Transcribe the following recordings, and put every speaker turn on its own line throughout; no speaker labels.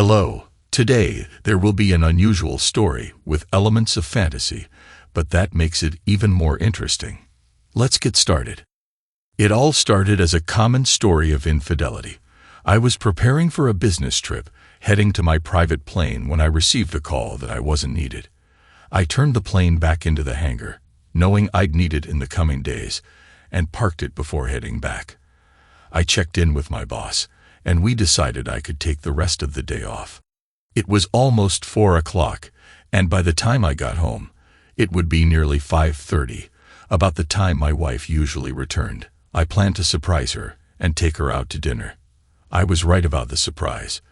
Hello. Today, there will be an unusual story with elements of fantasy, but that makes it even more interesting. Let's get started. It all started as a common story of infidelity. I was preparing for a business trip, heading to my private plane when I received a call that I wasn't needed. I turned the plane back into the hangar, knowing I'd need it in the coming days, and parked it before heading back. I checked in with my boss, and we decided I could take the rest of the day off. It was almost 4 o'clock, and by the time I got home, it would be nearly 5:30, about the time my wife usually returned. I planned to surprise her and take her out to dinner. I was right about the surprise,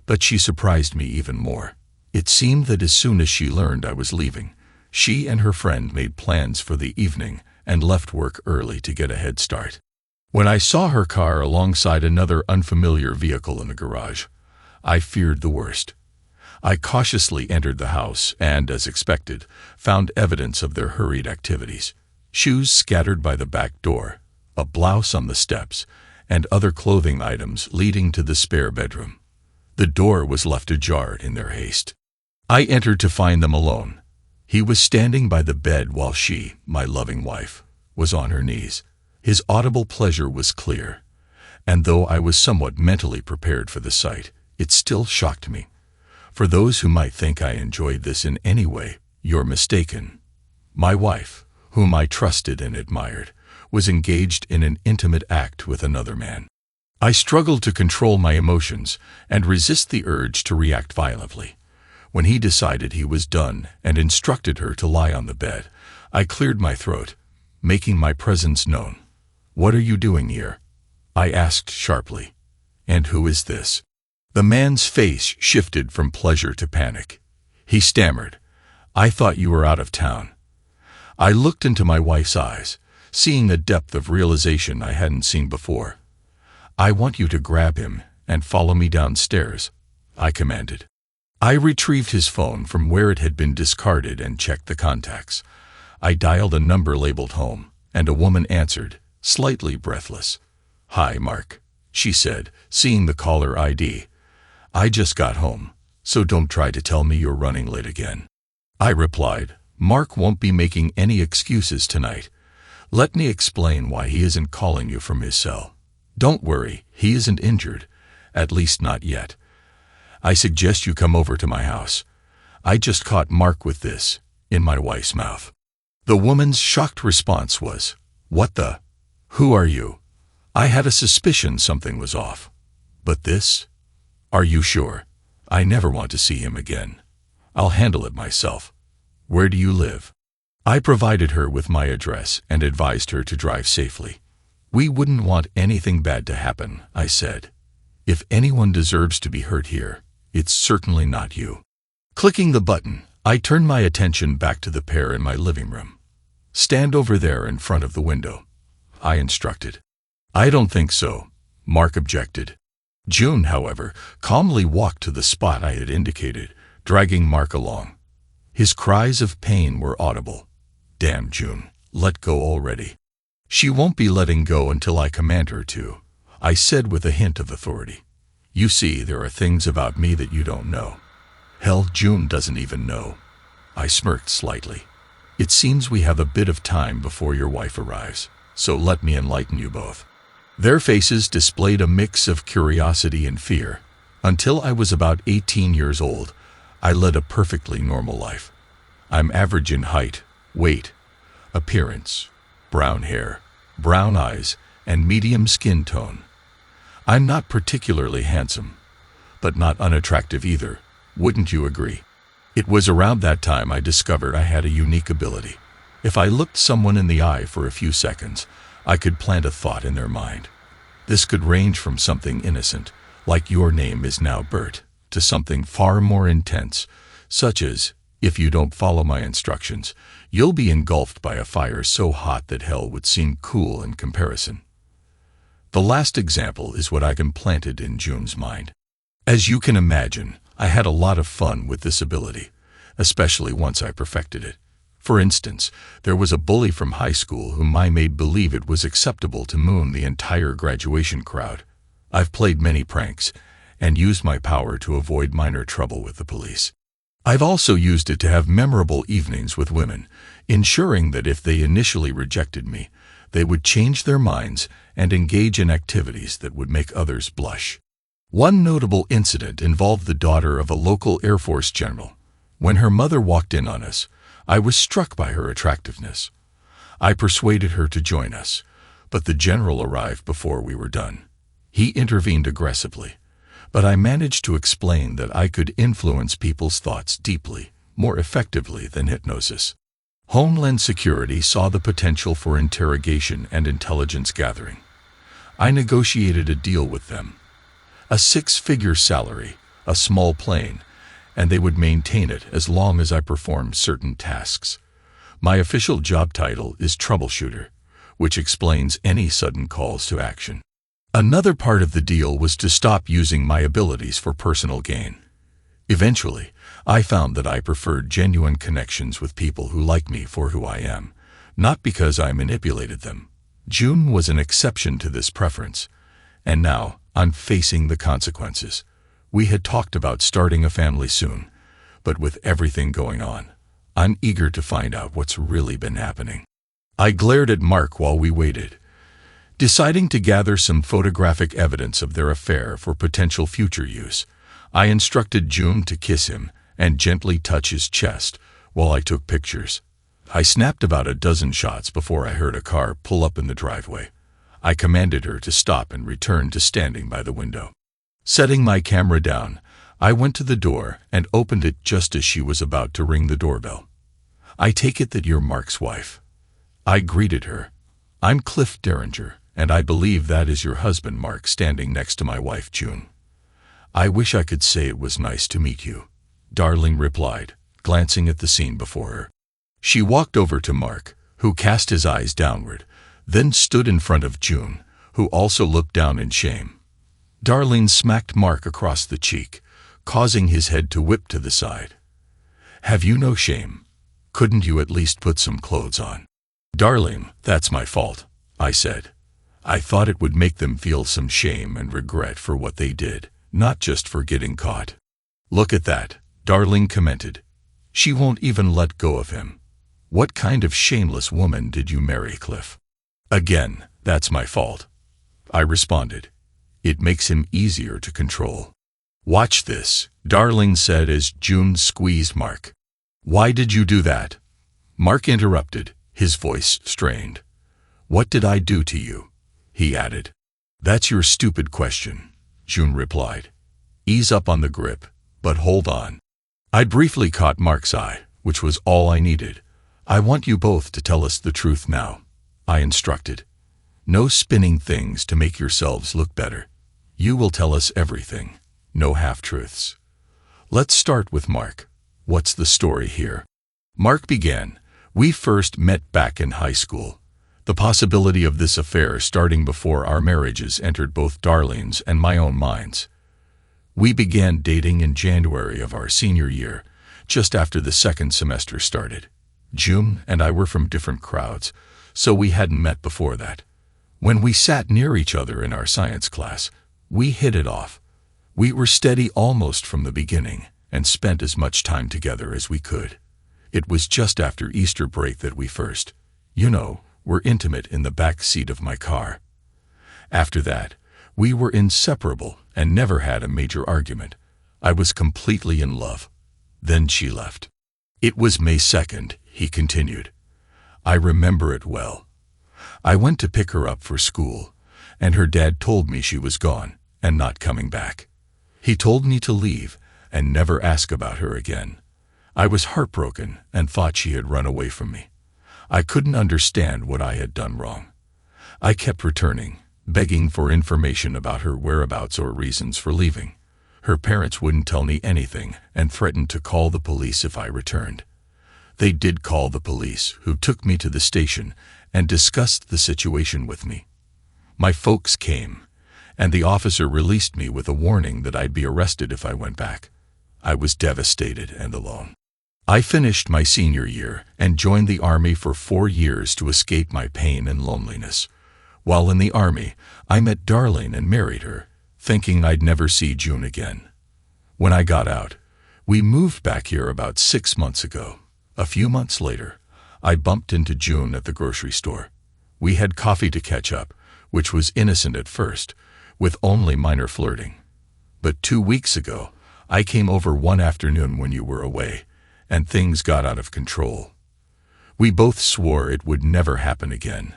but she surprised me even more. It seemed that as soon as she learned I was leaving, she and her friend made plans for the evening and left work early to get a head start. When I saw her car alongside another unfamiliar vehicle in the garage, I feared the worst. I cautiously entered the house and, as expected, found evidence of their hurried activities. Shoes scattered by the back door, a blouse on the steps, and other clothing items leading to the spare bedroom. The door was left ajar in their haste. I entered to find them alone. He was standing by the bed while she, my loving wife, was on her knees. His audible pleasure was clear, and though I was somewhat mentally prepared for the sight, it still shocked me. For those who might think I enjoyed this in any way, you're mistaken. My wife, whom I trusted and admired, was engaged in an intimate act with another man. I struggled to control my emotions and resist the urge to react violently. When he decided he was done and instructed her to lie on the bed, I cleared my throat, making my presence known. "What are you doing here?" I asked sharply. "And who is this?" The man's face shifted from pleasure to panic. He stammered, "I thought you were out of town." I looked into my wife's eyes, seeing a depth of realization I hadn't seen before. "I want you to grab him and follow me downstairs," I commanded. I retrieved his phone from where it had been discarded and checked the contacts. I dialed a number labeled home, and a woman answered, slightly breathless. "Hi, Mark," she said, seeing the caller ID. "I just got home, so don't try to tell me you're running late again." I replied, "Mark won't be making any excuses tonight. Let me explain why he isn't calling you from his cell. Don't worry, he isn't injured, at least not yet. I suggest you come over to my house. I just caught Mark with this in my wife's mouth." The woman's shocked response was, "What the? Who are you?" I had a suspicion something was off. "But this? Are you sure? I never want to see him again. I'll handle it myself. Where do you live?" I provided her with my address and advised her to drive safely. "We wouldn't want anything bad to happen," I said. "If anyone deserves to be hurt here, it's certainly not you." Clicking the button, I turned my attention back to the pair in my living room. "Stand over there in front of the window," I instructed. "I don't think so," Mark objected. June, however, calmly walked to the spot I had indicated, dragging Mark along. His cries of pain were audible. "Damn, June, let go already." "She won't be letting go until I command her to," I said with a hint of authority. "You see, there are things about me that you don't know." "Hell, June doesn't even know." I smirked slightly. "It seems we have a bit of time before your wife arrives, so let me enlighten you both." Their faces displayed a mix of curiosity and fear. Until I was about 18 years old, I led a perfectly normal life. I'm average in height, weight, appearance, brown hair, brown eyes, and medium skin tone. I'm not particularly handsome, but not unattractive either, wouldn't you agree? It was around that time I discovered I had a unique ability. If I looked someone in the eye for a few seconds, I could plant a thought in their mind. This could range from something innocent, like "your name is now Bert," to something far more intense, such as, "if you don't follow my instructions, you'll be engulfed by a fire so hot that hell would seem cool in comparison." The last example is what I implanted in June's mind. As you can imagine, I had a lot of fun with this ability, especially once I perfected it. For instance, there was a bully from high school whom I made believe it was acceptable to moon the entire graduation crowd. I've played many pranks, and used my power to avoid minor trouble with the police. I've also used it to have memorable evenings with women, ensuring that if they initially rejected me, they would change their minds and engage in activities that would make others blush. One notable incident involved the daughter of a local Air Force general. When her mother walked in on us, I was struck by her attractiveness. I persuaded her to join us, but the general arrived before we were done. He intervened aggressively, but I managed to explain that I could influence people's thoughts deeply, more effectively than hypnosis. Homeland Security saw the potential for interrogation and intelligence gathering. I negotiated a deal with them. A 6-figure salary, a small plane, and they would maintain it as long as I performed certain tasks. My official job title is troubleshooter, which explains any sudden calls to action. Another part of the deal was to stop using my abilities for personal gain. Eventually, I found that I preferred genuine connections with people who like me for who I am, not because I manipulated them. June was an exception to this preference, and now I'm facing the consequences. We had talked about starting a family soon, but with everything going on, I'm eager to find out what's really been happening. I glared at Mark while we waited, deciding to gather some photographic evidence of their affair for potential future use. I instructed June to kiss him and gently touch his chest while I took pictures. I snapped about a dozen shots before I heard a car pull up in the driveway. I commanded her to stop and return to standing by the window. Setting my camera down, I went to the door and opened it just as she was about to ring the doorbell. "I take it that you're Mark's wife." I greeted her. "I'm Cliff Derringer, and I believe that is your husband Mark standing next to my wife June." "I wish I could say it was nice to meet you," Darlene replied, glancing at the scene before her. She walked over to Mark, who cast his eyes downward, then stood in front of June, who also looked down in shame. Darlene smacked Mark across the cheek, causing his head to whip to the side. "Have you no shame? Couldn't you at least put some clothes on?" "Darlene, that's my fault," I said. "I thought it would make them feel some shame and regret for what they did, not just for getting caught." "Look at that," Darlene commented. "She won't even let go of him. What kind of shameless woman did you marry, Cliff?" "Again, that's my fault," I responded. "It makes him easier to control." "Watch this," Darlene said as June squeezed Mark. "Why did you do that?" Mark interrupted, his voice strained. "What did I do to you?" he added. "That's your stupid question," June replied. "Ease up on the grip, but hold on." I briefly caught Mark's eye, which was all I needed. "I want you both to tell us the truth now," I instructed. "No spinning things to make yourselves look better. You will tell us everything, no half-truths." "Let's start with Mark. What's the story here?" Mark began. "We first met back in high school. The possibility of this affair starting before our marriages entered both Darlene's and my own minds. We began dating in January of our senior year, just after the second semester started. June and I were from different crowds, so we hadn't met before that. When we sat near each other in our science class, we hit it off. We were steady almost from the beginning and spent as much time together as we could. It was just after Easter break that we first, were intimate in the back seat of my car. After that, we were inseparable and never had a major argument. I was completely in love. Then she left. It was May 2nd, he continued. I remember it well. I went to pick her up for school, and her dad told me she was gone and not coming back. He told me to leave and never ask about her again. I was heartbroken and thought she had run away from me. I couldn't understand what I had done wrong. I kept returning, begging for information about her whereabouts or reasons for leaving. Her parents wouldn't tell me anything and threatened to call the police if I returned. They did call the police, who took me to the station and discussed the situation with me. My folks came, and the officer released me with a warning that I'd be arrested if I went back. I was devastated and alone. I finished my senior year and joined the Army for 4 years to escape my pain and loneliness. While in the Army, I met Darlene and married her. thinking I'd never see June again. When I got out, we moved back here about 6 months ago. A few months later, I bumped into June at the grocery store. We had coffee to catch up, which was innocent at first, with only minor flirting. But 2 weeks ago, I came over one afternoon when you were away, and things got out of control. We both swore it would never happen again.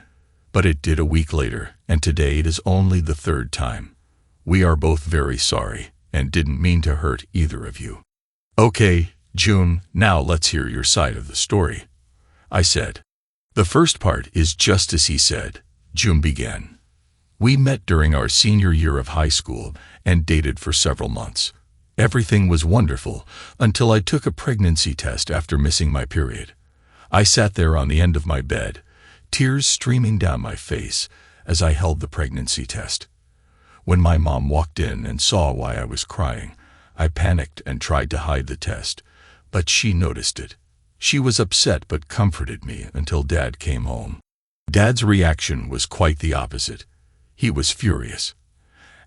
But it did a week later, and today it is only the third time. We are both very sorry, and didn't mean to hurt either of you. Okay, June, now let's hear your side of the story, I said. The first part is just as he said, June began. We met during our senior year of high school and dated for several months. Everything was wonderful until I took a pregnancy test after missing my period. I sat there on the end of my bed, tears streaming down my face as I held the pregnancy test. When my mom walked in and saw why I was crying, I panicked and tried to hide the test, but she noticed it. She was upset but comforted me until Dad came home. Dad's reaction was quite the opposite. He was furious.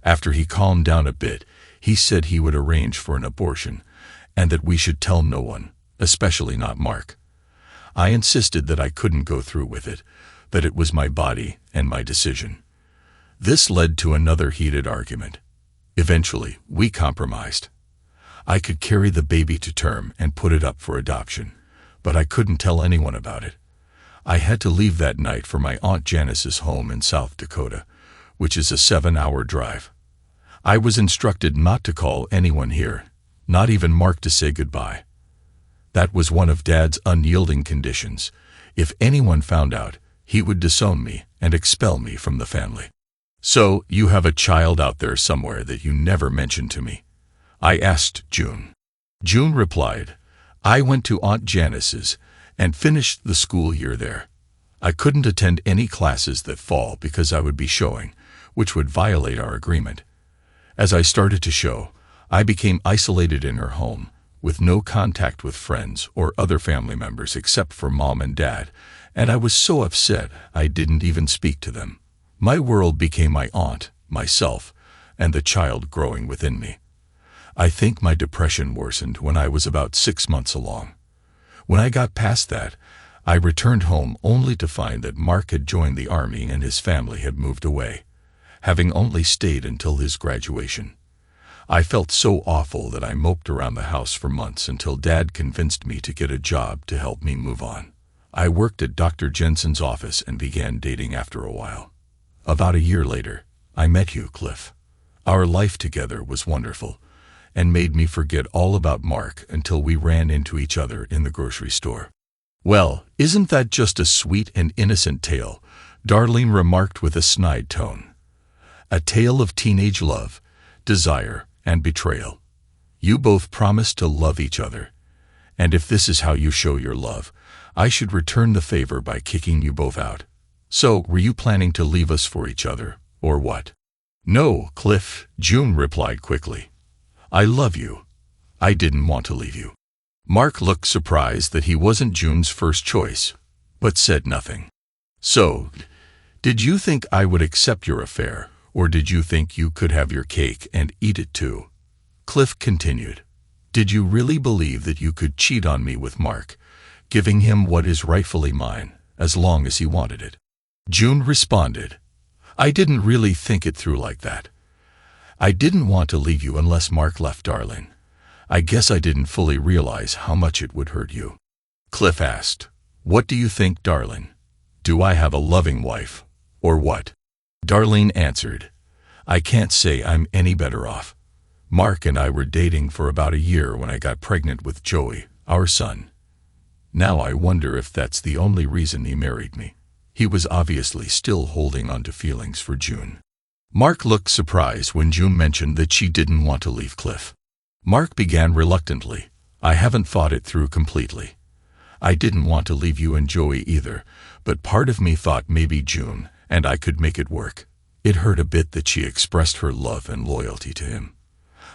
After he calmed down a bit, he said he would arrange for an abortion and that we should tell no one, especially not Mark. I insisted that I couldn't go through with it, that it was my body and my decision. This led to another heated argument. Eventually, we compromised. I could carry the baby to term and put it up for adoption, but I couldn't tell anyone about it. I had to leave that night for my Aunt Janice's home in South Dakota, which is a 7-hour drive. I was instructed not to call anyone here, not even Mark, to say goodbye. That was one of Dad's unyielding conditions. If anyone found out, he would disown me and expel me from the family. So, you have a child out there somewhere that you never mentioned to me? I asked June. June replied, I went to Aunt Janice's and finished the school year there. I couldn't attend any classes that fall because I would be showing, which would violate our agreement. As I started to show, I became isolated in her home, with no contact with friends or other family members except for Mom and Dad, and I was so upset I didn't even speak to them. My world became my aunt, myself, and the child growing within me. I think my depression worsened when I was about 6 months along. When I got past that, I returned home only to find that Mark had joined the army and his family had moved away, having only stayed until his graduation. I felt so awful that I moped around the house for months until Dad convinced me to get a job to help me move on. I worked at Dr. Jensen's office and began dating after a while. About a year later, I met you, Cliff. Our life together was wonderful and made me forget all about Mark until we ran into each other in the grocery store. Well, isn't that just a sweet and innocent tale? Darlene remarked with a snide tone. A tale of teenage love, desire, and betrayal. You both promised to love each other, and if this is how you show your love, I should return the favor by kicking you both out. So, were you planning to leave us for each other, or what? No, Cliff, June replied quickly. I love you. I didn't want to leave you. Mark looked surprised that he wasn't June's first choice, but said nothing. So, did you think I would accept your affair, or did you think you could have your cake and eat it too? Cliff continued. Did you really believe that you could cheat on me with Mark, giving him what is rightfully mine, as long as he wanted it? June responded, I didn't really think it through like that. I didn't want to leave you unless Mark left, darling. I guess I didn't fully realize how much it would hurt you. Cliff asked, What do you think, darling? Do I have a loving wife, or what? Darlene answered, I can't say I'm any better off. Mark and I were dating for about a year when I got pregnant with Joey, our son. Now I wonder if that's the only reason he married me. He was obviously still holding on to feelings for June. Mark looked surprised when June mentioned that she didn't want to leave Cliff. Mark began reluctantly, I haven't thought it through completely. I didn't want to leave you and Joey either, but part of me thought maybe June and I could make it work. It hurt a bit that she expressed her love and loyalty to him.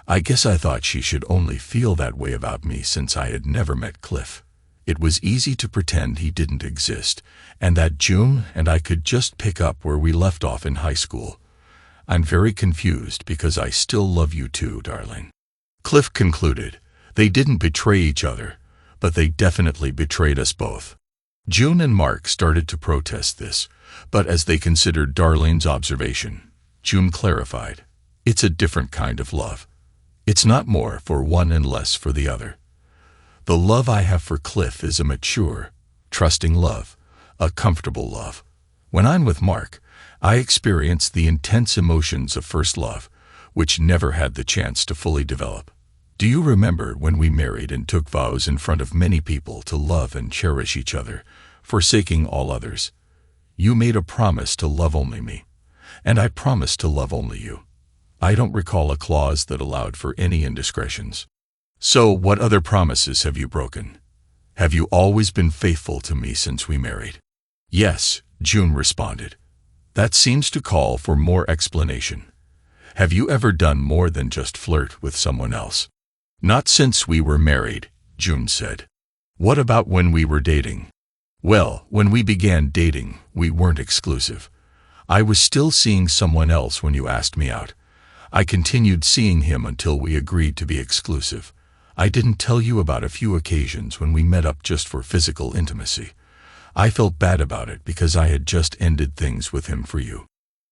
I guess I thought she should only feel that way about me since I had never met Cliff. It was easy to pretend he didn't exist, and that June and I could just pick up where we left off in high school. I'm very confused because I still love you too, darling. Cliff concluded. They didn't betray each other, but they definitely betrayed us both. June and Mark started to protest this, but as they considered Darlene's observation, June clarified, it's a different kind of love. It's not more for one and less for the other. The love I have for Cliff is a mature, trusting love, a comfortable love. When I'm with Mark, I experience the intense emotions of first love, which never had the chance to fully develop. Do you remember when we married and took vows in front of many people to love and cherish each other, forsaking all others? You made a promise to love only me, and I promised to love only you. I don't recall a clause that allowed for any indiscretions. So, what other promises have you broken? Have you always been faithful to me since we married? Yes, June responded. That seems to call for more explanation. Have you ever done more than just flirt with someone else? Not since we were married, June said. What about when we were dating? Well, when we began dating, we weren't exclusive. I was still seeing someone else when you asked me out. I continued seeing him until we agreed to be exclusive. I didn't tell you about a few occasions when we met up just for physical intimacy. I felt bad about it because I had just ended things with him for you.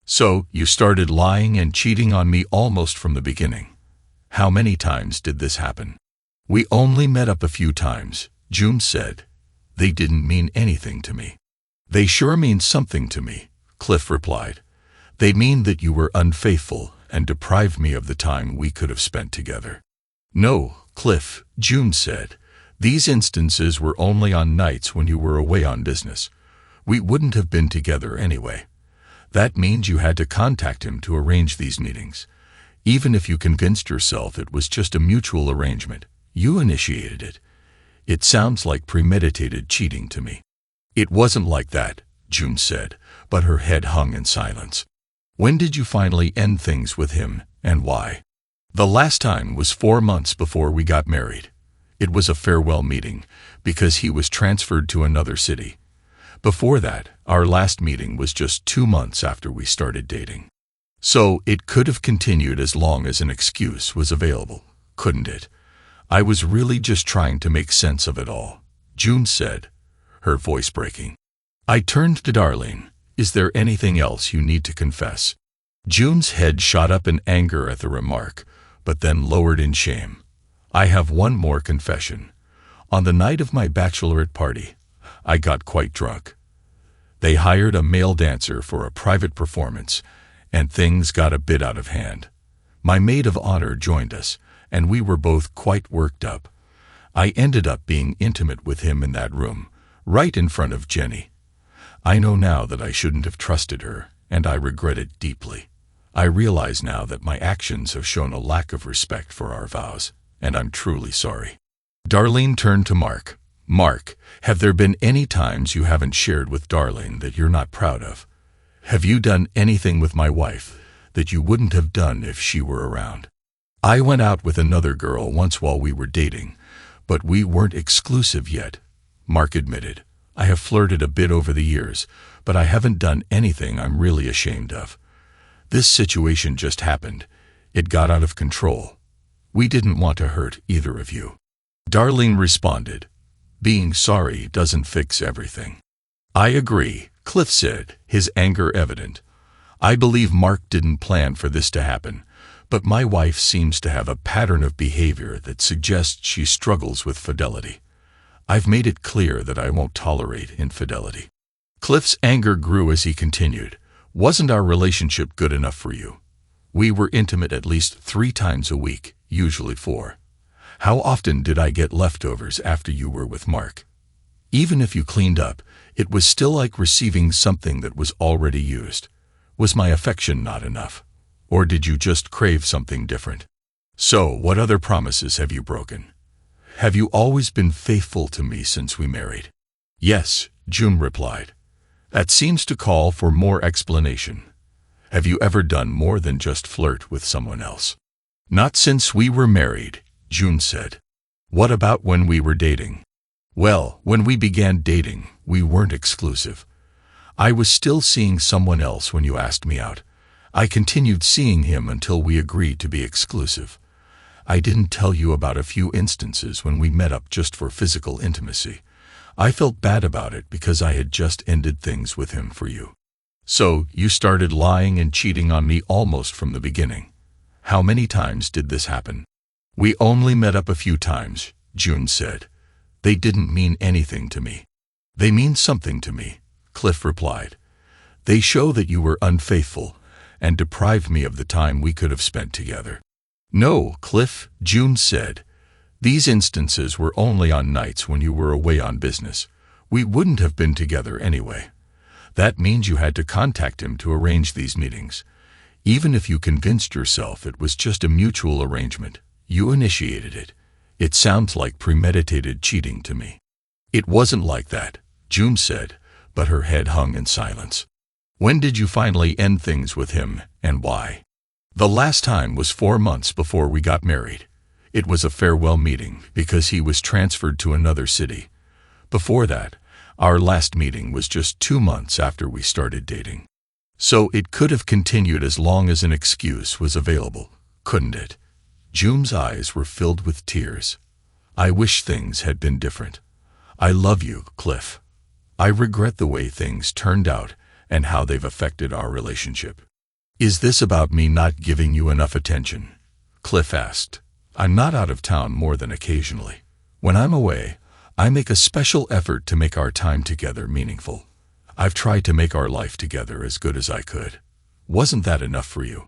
So, you started lying and cheating on me almost from the beginning. How many times did this happen? We only met up a few times, June said. They didn't mean anything to me. They sure mean something to me, Cliff replied. They mean that you were unfaithful and deprived me of the time we could have spent together. No, Cliff, June said. These instances were only on nights when you were away on business. We wouldn't have been together anyway. That means you had to contact him to arrange these meetings. Even if you convinced yourself it was just a mutual arrangement, you initiated it. It sounds like premeditated cheating to me. It wasn't like that, June said, but her head hung in silence. When did you finally end things with him, and why? The last time was 4 months before we got married. It was a farewell meeting, because he was transferred to another city. Before that, our last meeting was just 2 months after we started dating. So, it could have continued as long as an excuse was available, couldn't it? I was really just trying to make sense of it all, June said, her voice breaking. I turned to Darlene. Is there anything else you need to confess? June's head shot up in anger at the remark, but then lowered in shame. I have one more confession. On the night of my bachelorette party, I got quite drunk. They hired a male dancer for a private performance, and things got a bit out of hand. My maid of honor joined us, and we were both quite worked up. I ended up being intimate with him in that room, right in front of Jenny. I know now that I shouldn't have trusted her, and I regret it deeply. I realize now that my actions have shown a lack of respect for our vows, and I'm truly sorry. Darlene turned to Mark. Mark, have there been any times you haven't shared with Darlene that you're not proud of? Have you done anything with my wife that you wouldn't have done if she were around? I went out with another girl once while we were dating, but we weren't exclusive yet, Mark admitted. I have flirted a bit over the years, but I haven't done anything I'm really ashamed of. This situation just happened. It got out of control. We didn't want to hurt either of you. Darlene responded, being sorry doesn't fix everything. I agree, Cliff said, his anger evident. I believe Mark didn't plan for this to happen, but my wife seems to have a pattern of behavior that suggests she struggles with fidelity. I've made it clear that I won't tolerate infidelity. Cliff's anger grew as he continued. Wasn't our relationship good enough for you? We were intimate at least 3 times a week, usually 4. How often did I get leftovers after you were with Mark? Even if you cleaned up, it was still like receiving something that was already used. Was my affection not enough? Or did you just crave something different? So, what other promises have you broken? Have you always been faithful to me since we married? Yes, June replied. That seems to call for more explanation. Have you ever done more than just flirt with someone else? Not since we were married, June said. What about when we were dating? Well, when we began dating, we weren't exclusive. I was still seeing someone else when you asked me out. I continued seeing him until we agreed to be exclusive. I didn't tell you about a few instances when we met up just for physical intimacy. I felt bad about it because I had just ended things with him for you. So, you started lying and cheating on me almost from the beginning. How many times did this happen? We only met up a few times, June said. They didn't mean anything to me. They mean something to me, Cliff replied. They show that you were unfaithful and deprived me of the time we could have spent together. No, Cliff, June said. These instances were only on nights when you were away on business. We wouldn't have been together anyway. That means you had to contact him to arrange these meetings. Even if you convinced yourself it was just a mutual arrangement, you initiated it. It sounds like premeditated cheating to me. It wasn't like that, June said, but her head hung in silence. When did you finally end things with him, and why? The last time was 4 months before we got married. It was a farewell meeting because he was transferred to another city. Before that, our last meeting was just 2 months after we started dating. So it could have continued as long as an excuse was available, couldn't it? June's eyes were filled with tears. I wish things had been different. I love you, Cliff. I regret the way things turned out and how they've affected our relationship. Is this about me not giving you enough attention? Cliff asked. I'm not out of town more than occasionally. When I'm away, I make a special effort to make our time together meaningful. I've tried to make our life together as good as I could. Wasn't that enough for you?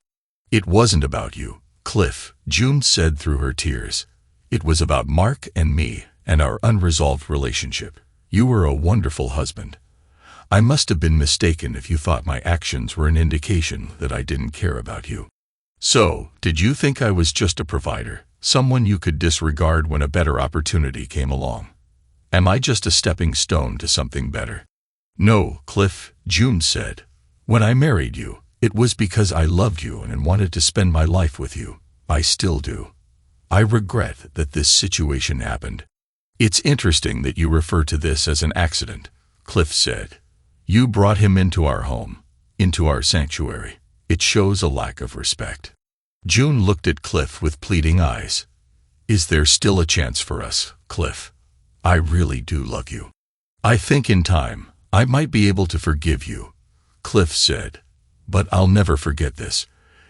It wasn't about you, Cliff, June said through her tears. It was about Mark and me and our unresolved relationship. You were a wonderful husband. I must have been mistaken if you thought my actions were an indication that I didn't care about you. So, did you think I was just a provider, someone you could disregard when a better opportunity came along? Am I just a stepping stone to something better? No, Cliff, June said. When I married you, it was because I loved you and wanted to spend my life with you. I still do. I regret that this situation happened. It's interesting that you refer to this as an accident, Cliff said. You brought him into our home, into our sanctuary. It shows a lack of respect. June looked at Cliff with pleading eyes. Is there still a chance for us, Cliff? I really do love you. I think in time, I might be able to forgive you, Cliff said. But I'll never forget this.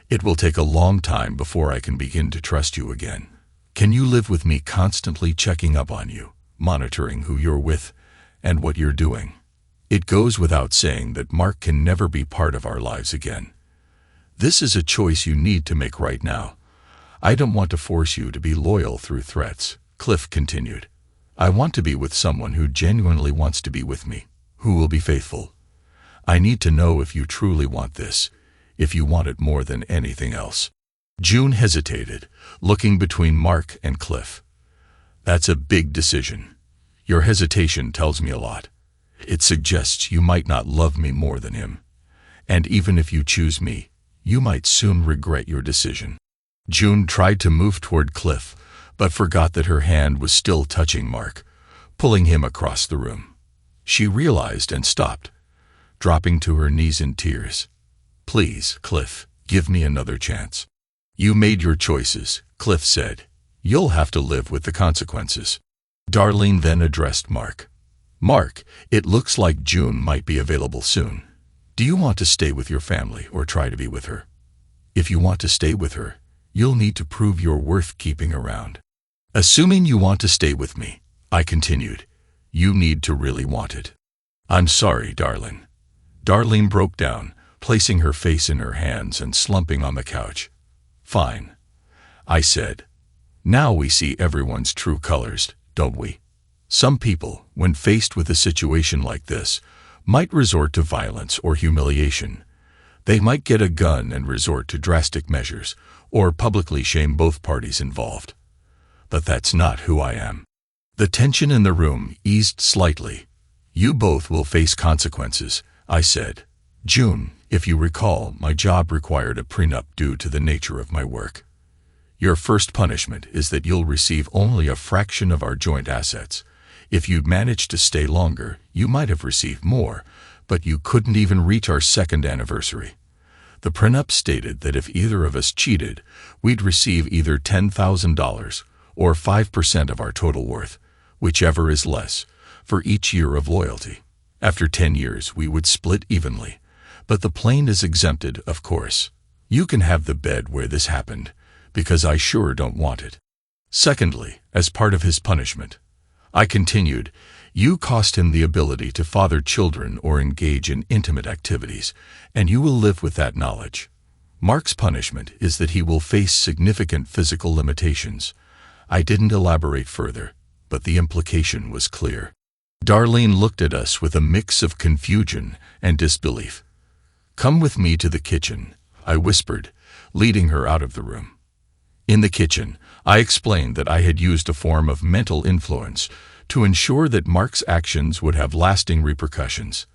It will take a long time before I can begin to trust you again. Can you live with me constantly checking up on you, monitoring who you're with, and what you're doing? It goes without saying that Mark can never be part of our lives again. This is a choice you need to make right now. I don't want to force you to be loyal through threats, Cliff continued. I want to be with someone who genuinely wants to be with me, who will be faithful. I need to know if you truly want this, if you want it more than anything else. June hesitated, looking between Mark and Cliff. That's a big decision. Your hesitation tells me a lot. It suggests you might not love me more than him. And even if you choose me, you might soon regret your decision. June tried to move toward Cliff, but forgot that her hand was still touching Mark, pulling him across the room. She realized and stopped, dropping to her knees in tears. Please, Cliff, give me another chance. You made your choices, Cliff said. You'll have to live with the consequences. Darlene then addressed Mark. Mark, it looks like June might be available soon. Do you want to stay with your family or try to be with her? If you want to stay with her, you'll need to prove you're worth keeping around. Assuming you want to stay with me, I continued, you need to really want it. I'm sorry, darling. Darlene broke down, placing her face in her hands and slumping on the couch. Fine, I said. Now we see everyone's true colors, don't we? Some people, when faced with a situation like this, might resort to violence or humiliation. They might get a gun and resort to drastic measures, or publicly shame both parties involved. But that's not who I am. The tension in the room eased slightly. You both will face consequences, I said. June, if you recall, my job required a prenup due to the nature of my work. Your first punishment is that you'll receive only a fraction of our joint assets. If you'd managed to stay longer, you might have received more, but you couldn't even reach our second anniversary. The prenup stated that if either of us cheated, we'd receive either $10,000 or 5% of our total worth, whichever is less, for each year of loyalty. After 10 years, we would split evenly. But the plane is exempted, of course. You can have the bed where this happened, because I sure don't want it. Secondly, as part of his punishment, I continued, you cost him the ability to father children or engage in intimate activities, and you will live with that knowledge. Mark's punishment is that he will face significant physical limitations. I didn't elaborate further, but the implication was clear. Darlene looked at us with a mix of confusion and disbelief. Come with me to the kitchen, I whispered, leading her out of the room. In the kitchen, I explained that I had used a form of mental influence to ensure that Mark's actions would have lasting repercussions.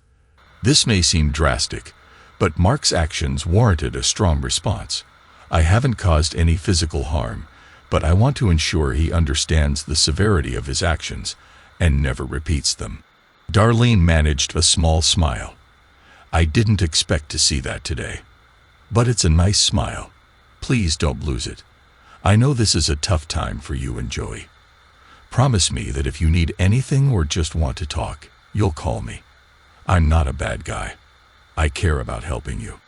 This may seem drastic, but Mark's actions warranted a strong response. I haven't caused any physical harm, but I want to ensure he understands the severity of his actions and never repeats them. Darlene managed a small smile. I didn't expect to see that today. But it's a nice smile. Please don't lose it. I know this is a tough time for you and Joey. Promise me that if you need anything or just want to talk, you'll call me. I'm not a bad guy. I care about helping you.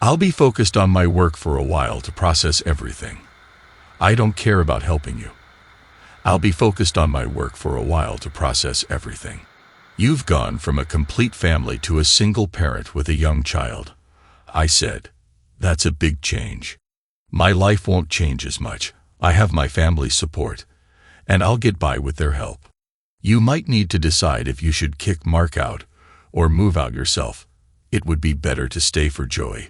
I'll be focused on my work for a while to process everything. I don't care about helping you. I'll be focused on my work for a while to process everything. You've gone from a complete family to a single parent with a young child. I said, that's a big change. My life won't change as much. I have my family's support, and I'll get by with their help. You might need to decide if you should kick Mark out or move out yourself. It would be better to stay for Joey,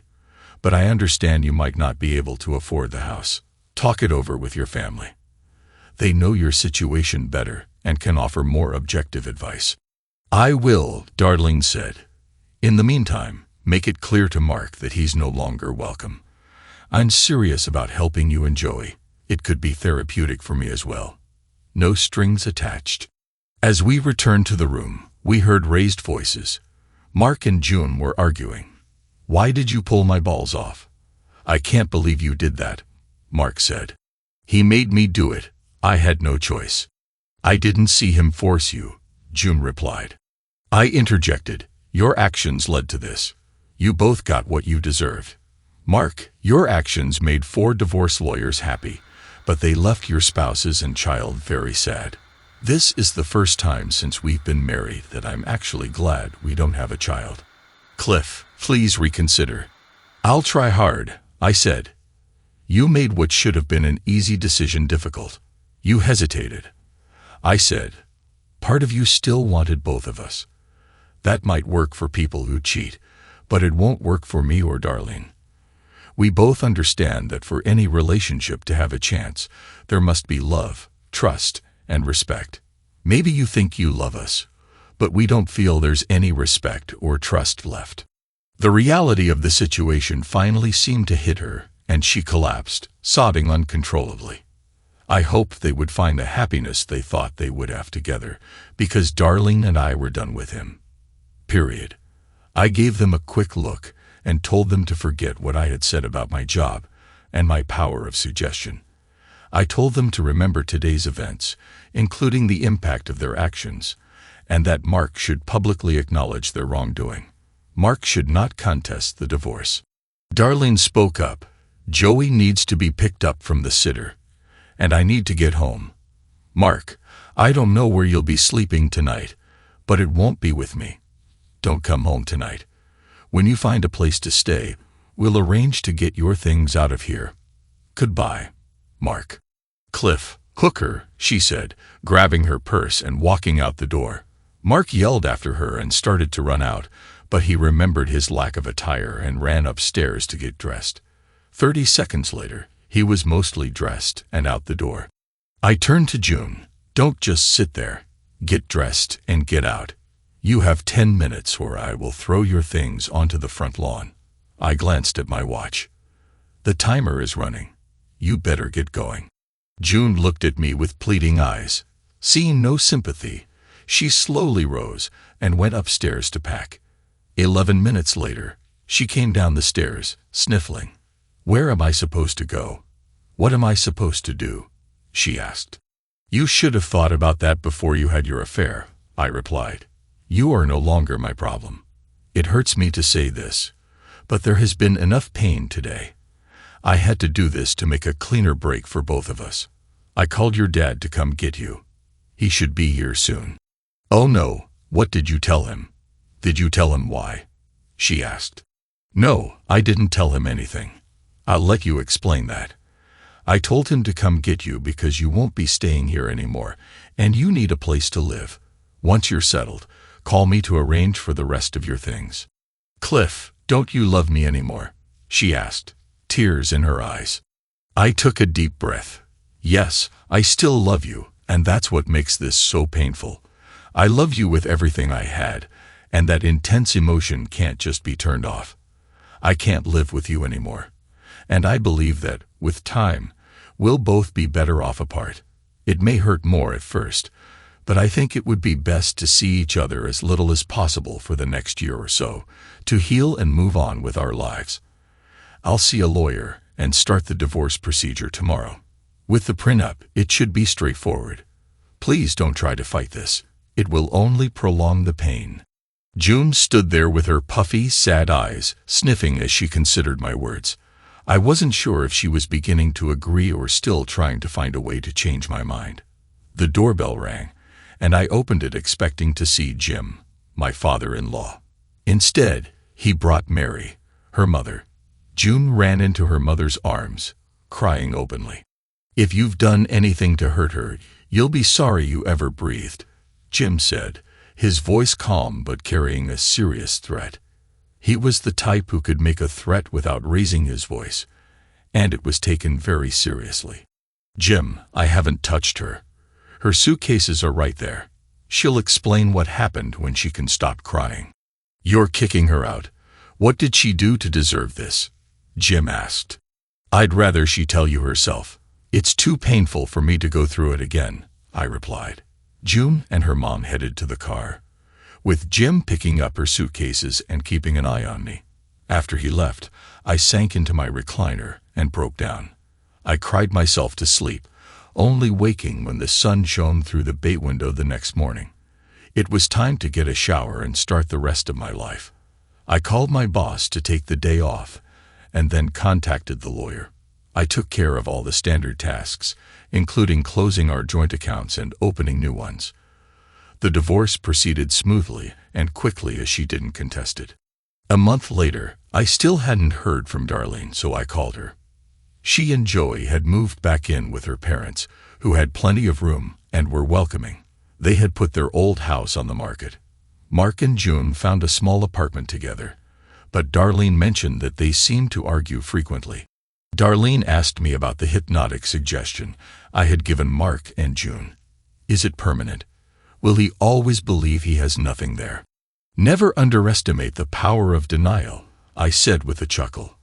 but I understand you might not be able to afford the house. Talk it over with your family. They know your situation better and can offer more objective advice. I will, Darlene said. In the meantime, make it clear to Mark that he's no longer welcome. I'm serious about helping you and Joey. It could be therapeutic for me as well. No strings attached. As we returned to the room, we heard raised voices. Mark and June were arguing. Why did you pull my balls off? I can't believe you did that, Mark said. He made me do it. I had no choice. I didn't see him force you, June replied. I interjected. Your actions led to this. You both got what you deserved. Mark, your actions made 4 divorce lawyers happy, but they left your spouses and child very sad. This is the first time since we've been married that I'm actually glad we don't have a child. Cliff, please reconsider. I'll try hard, I said. You made what should have been an easy decision difficult. You hesitated. I said, part of you still wanted both of us. That might work for people who cheat, but it won't work for me or Darlene. We both understand that for any relationship to have a chance, there must be love, trust, and respect. Maybe you think you love us, but we don't feel there's any respect or trust left. The reality of the situation finally seemed to hit her, and she collapsed, sobbing uncontrollably. I hoped they would find the happiness they thought they would have together, because Darlene and I were done with him. Period. I gave them a quick look and told them to forget what I had said about my job and my power of suggestion. I told them to remember today's events, including the impact of their actions, and that Mark should publicly acknowledge their wrongdoing. Mark should not contest the divorce. Darlene spoke up. Joey needs to be picked up from the sitter, and I need to get home. Mark, I don't know where you'll be sleeping tonight, but it won't be with me. Don't come home tonight. When you find a place to stay, we'll arrange to get your things out of here. Goodbye, Mark. Cliff, hooker, she said, grabbing her purse and walking out the door. Mark yelled after her and started to run out, but he remembered his lack of attire and ran upstairs to get dressed. 30 seconds later, he was mostly dressed and out the door. I turned to June. Don't just sit there. Get dressed and get out. You have 10 minutes or I will throw your things onto the front lawn. I glanced at my watch. The timer is running. You better get going. June looked at me with pleading eyes. Seeing no sympathy, she slowly rose and went upstairs to pack. 11 minutes later, She came down the stairs, sniffling. "Where am I supposed to go? What am I supposed to do?" she asked. "You should have thought about that before you had your affair," I replied. "You are no longer my problem. It hurts me to say this, but there has been enough pain today. I had to do this to make a cleaner break for both of us. I called your dad to come get you. He should be here soon." "Oh no, what did you tell him? Did you tell him why?" she asked. "No, I didn't tell him anything. I'll let you explain that. I told him to come get you because you won't be staying here anymore, and you need a place to live. Once you're settled, call me to arrange for the rest of your things." "Cliff, don't you love me anymore?" she asked, tears in her eyes. I took a deep breath. "Yes, I still love you, and that's what makes this so painful. I love you with everything I had, and that intense emotion can't just be turned off. I can't live with you anymore. And I believe that, with time, we'll both be better off apart. It may hurt more at first, but I think it would be best to see each other as little as possible for the next year or so, to heal and move on with our lives. I'll see a lawyer and start the divorce procedure tomorrow. With the prenup, it should be straightforward. Please don't try to fight this. It will only prolong the pain." June stood there with her puffy, sad eyes, sniffing as she considered my words. I wasn't sure if she was beginning to agree or still trying to find a way to change my mind. The doorbell rang, and I opened it expecting to see Jim, my father-in-law. Instead, he brought Mary, her mother. June ran into her mother's arms, crying openly. "If you've done anything to hurt her, you'll be sorry you ever breathed," Jim said, his voice calm but carrying a serious threat. He was the type who could make a threat without raising his voice, and it was taken very seriously. "Jim, I haven't touched her. Her suitcases are right there. She'll explain what happened when she can stop crying." "You're kicking her out. What did she do to deserve this?" Jim asked. "I'd rather she tell you herself. It's too painful for me to go through it again," I replied. June and her mom headed to the car, with Jim picking up her suitcases and keeping an eye on me. After he left, I sank into my recliner and broke down. I cried myself to sleep, only waking when the sun shone through the bay window the next morning. It was time to get a shower and start the rest of my life. I called my boss to take the day off, and then contacted the lawyer. I took care of all the standard tasks, including closing our joint accounts and opening new ones. The divorce proceeded smoothly and quickly as she didn't contest it. A month later, I still hadn't heard from Darlene, so I called her. She and Joey had moved back in with her parents, who had plenty of room and were welcoming. They had put their old house on the market. Mark and June found a small apartment together, but Darlene mentioned that they seemed to argue frequently. Darlene asked me about the hypnotic suggestion I had given Mark and June. Is it permanent? Will he always believe he has nothing there? Never underestimate the power of denial, I said with a chuckle.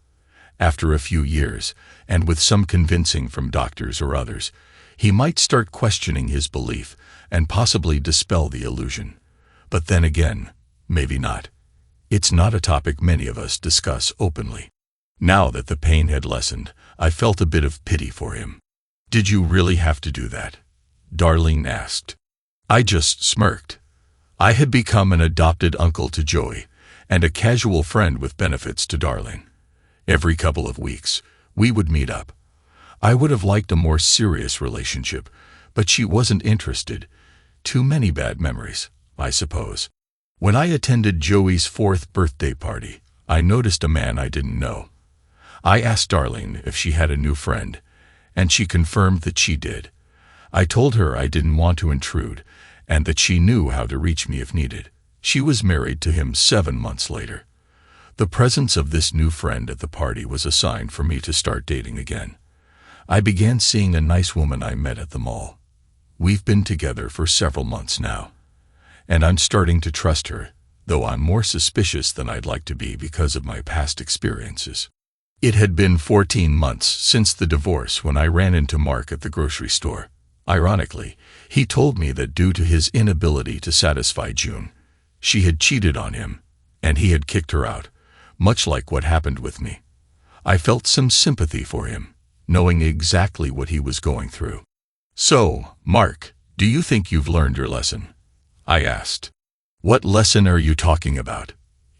After a few years, and with some convincing from doctors or others, he might start questioning his belief and possibly dispel the illusion. But then again, maybe not. It's not a topic many of us discuss openly. Now that the pain had lessened, I felt a bit of pity for him. "Did you really have to do that?" Darlene asked. I just smirked. I had become an adopted uncle to Joey, and a casual friend with benefits to Darlene. Every couple of weeks, we would meet up. I would have liked a more serious relationship, but she wasn't interested. Too many bad memories, I suppose. When I attended Joey's 4th birthday party, I noticed a man I didn't know. I asked Darlene if she had a new friend, and she confirmed that she did. I told her I didn't want to intrude, and that she knew how to reach me if needed. She was married to him 7 months later. The presence of this new friend at the party was a sign for me to start dating again. I began seeing a nice woman I met at the mall. We've been together for several months now, and I'm starting to trust her, though I'm more suspicious than I'd like to be because of my past experiences. It had been 14 months since the divorce when I ran into Mark at the grocery store. Ironically, he told me that due to his inability to satisfy June, she had cheated on him, and he had kicked her out, much like what happened with me. I felt some sympathy for him, knowing exactly what he was going through. "So, Mark, do you think you've learned your lesson?" I asked. "What lesson are you talking about?"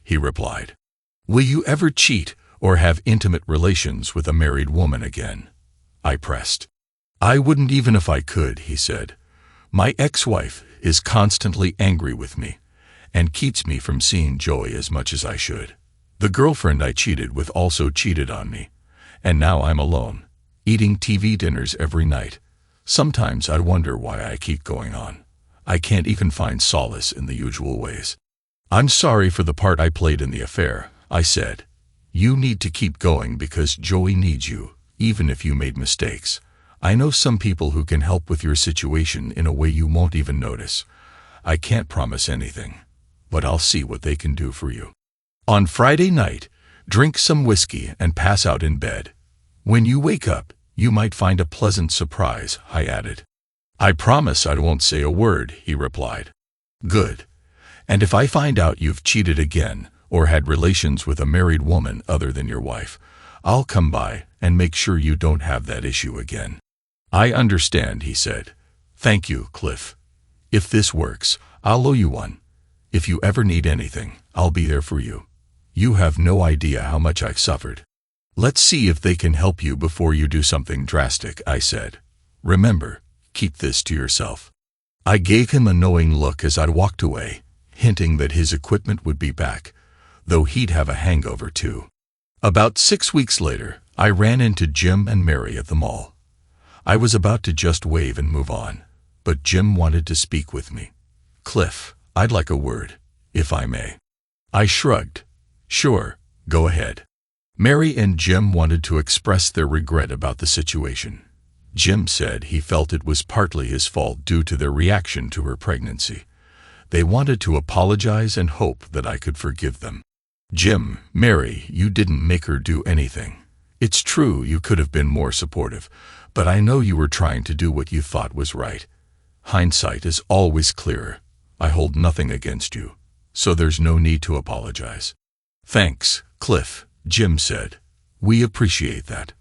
he replied. "Will you ever cheat or have intimate relations with a married woman again?" I pressed. "I wouldn't even if I could," he said. "My ex-wife is constantly angry with me and keeps me from seeing Joey as much as I should. The girlfriend I cheated with also cheated on me, and now I'm alone, eating TV dinners every night. Sometimes I wonder why I keep going on. I can't even find solace in the usual ways." "I'm sorry for the part I played in the affair," I said. "You need to keep going because Joey needs you, even if you made mistakes. I know some people who can help with your situation in a way you won't even notice. I can't promise anything, but I'll see what they can do for you. On Friday night, drink some whiskey and pass out in bed. When you wake up, you might find a pleasant surprise," I added. "I promise I won't say a word," he replied. "Good. And if I find out you've cheated again or had relations with a married woman other than your wife, I'll come by and make sure you don't have that issue again." "I understand," he said. "Thank you, Cliff. If this works, I'll owe you one. If you ever need anything, I'll be there for you. You have no idea how much I've suffered." "Let's see if they can help you before you do something drastic," I said. "Remember, keep this to yourself." I gave him a knowing look as I walked away, hinting that his equipment would be back, though he'd have a hangover too. About 6 weeks later, I ran into Jim and Mary at the mall. I was about to just wave and move on, but Jim wanted to speak with me. "Cliff, I'd like a word, if I may." I shrugged. "Sure, go ahead." Mary and Jim wanted to express their regret about the situation. Jim said he felt it was partly his fault due to their reaction to her pregnancy. They wanted to apologize and hope that I could forgive them. "Jim, Mary, you didn't make her do anything. It's true you could have been more supportive, but I know you were trying to do what you thought was right. Hindsight is always clearer. I hold nothing against you, so there's no need to apologize." "Thanks, Cliff," Jim said. "We appreciate that.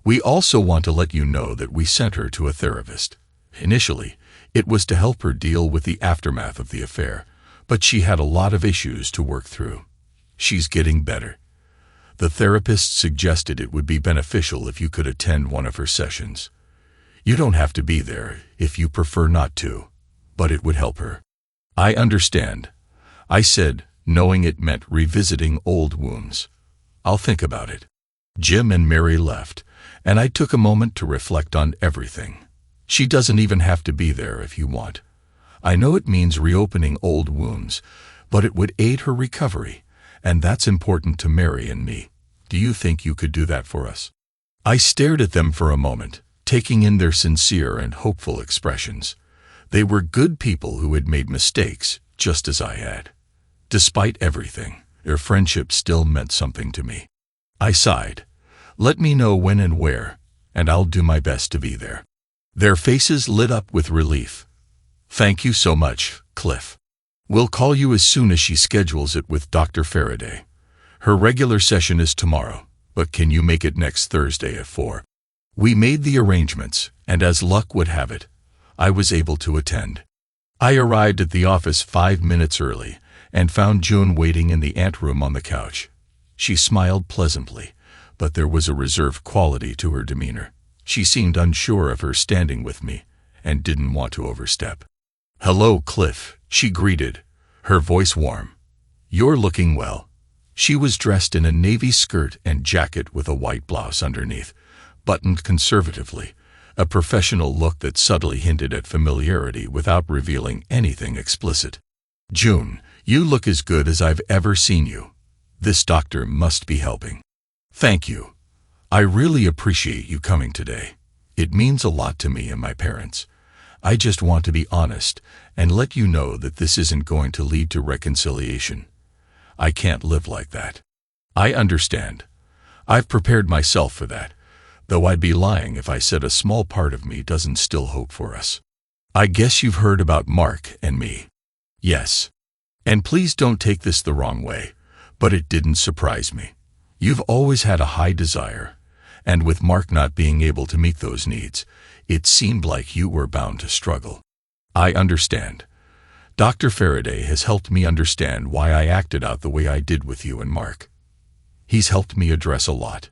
We also want to let you know that we sent her to a therapist. Initially, it was to help her deal with the aftermath of the affair, but she had a lot of issues to work through. She's getting better. The therapist suggested it would be beneficial if you could attend one of her sessions. You don't have to be there if you prefer not to, but it would help her." "I understand," I said, knowing it meant revisiting old wounds. "I'll think about it." Jim and Mary left, and I took a moment to reflect on everything. She doesn't even have to be there if you want. I know it means reopening old wounds, but it would aid her recovery, and that's important to Mary and me. Do you think you could do that for us?" I stared at them for a moment, taking in their sincere and hopeful expressions. They were good people who had made mistakes, just as I had. Despite everything, their friendship still meant something to me. I sighed. "Let me know when and where, and I'll do my best to be there." Their faces lit up with relief. "Thank you so much, Cliff. We'll call you as soon as she schedules it with Dr. Faraday. Her regular session is tomorrow, but can you make it next Thursday at 4? We made the arrangements, and as luck would have it, I was able to attend. I arrived at the office 5 minutes early and found June waiting in the anteroom on the couch. She smiled pleasantly, but there was a reserved quality to her demeanor. She seemed unsure of her standing with me and didn't want to overstep. "Hello, Cliff," she greeted, her voice warm. "You're looking well." She was dressed in a navy skirt and jacket with a white blouse underneath, buttoned conservatively, a professional look that subtly hinted at familiarity without revealing anything explicit. "June, you look as good as I've ever seen you. This doctor must be helping." "Thank you. I really appreciate you coming today. It means a lot to me and my parents. I just want to be honest and let you know that this isn't going to lead to reconciliation. I can't live like that." "I understand. I've prepared myself for that, though I'd be lying if I said a small part of me doesn't still hope for us." "I guess you've heard about Mark and me." "Yes. And please don't take this the wrong way, But it didn't surprise me. You've always had a high desire, and with Mark not being able to meet those needs, it seemed like you were bound to struggle. I understand. Dr. Faraday has helped me understand why I acted out the way I did with you and Mark. He's helped me address a lot,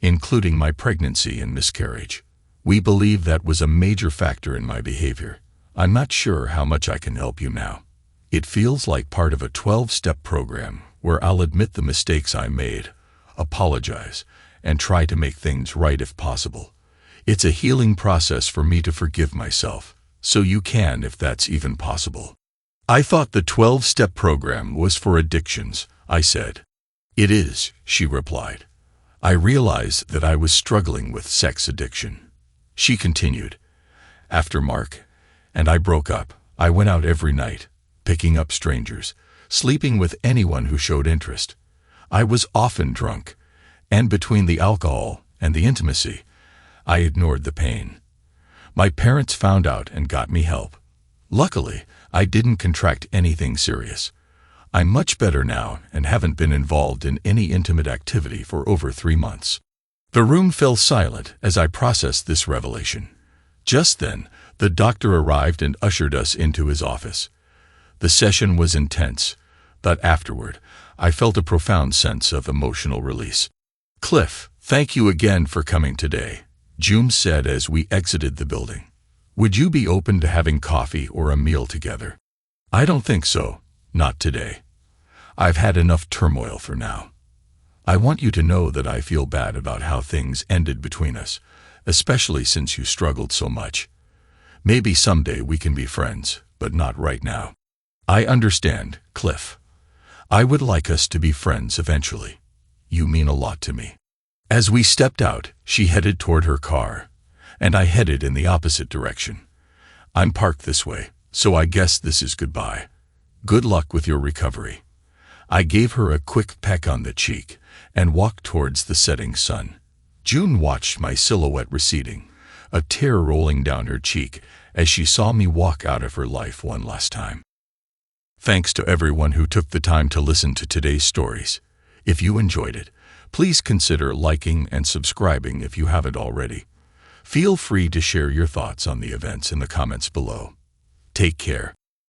including my pregnancy and miscarriage. We believe that was a major factor in my behavior. I'm not sure how much I can help you now. It feels like part of a 12-step program where I'll admit the mistakes I made, apologize, and try to make things right if possible. It's a healing process for me to forgive myself, so you can if that's even possible. I thought the 12-step program was for addictions, I said. It is, she replied. I realized that I was struggling with sex addiction. She continued. After Mark and I broke up, I went out every night, picking up strangers, sleeping with anyone who showed interest. I was often drunk, and between the alcohol and the intimacy, I ignored the pain. My parents found out and got me help. Luckily, I didn't contract anything serious. I'm much better now and haven't been involved in any intimate activity for over 3 months. The room fell silent as I processed this revelation. Just then, the doctor arrived and ushered us into his office. The session was intense, but afterward, I felt a profound sense of emotional release. Cliff, thank you again for coming today, June said as we exited the building. Would you be open to having coffee or a meal together? I don't think so, not today. I've had enough turmoil for now. I want you to know that I feel bad about how things ended between us, especially since you struggled so much. Maybe someday we can be friends, but not right now. I understand, Cliff. I would like us to be friends eventually. You mean a lot to me. As we stepped out, she headed toward her car, and I headed in the opposite direction. I'm parked this way, so I guess this is goodbye. Good luck with your recovery. I gave her a quick peck on the cheek and walked towards the setting sun. June watched my silhouette receding, a tear rolling down her cheek as she saw me walk out of her life one last time. Thanks to everyone who took the time to listen to today's stories. If you enjoyed it, please consider liking and subscribing if you haven't already. Feel free to share your thoughts on the events in the comments below. Take care.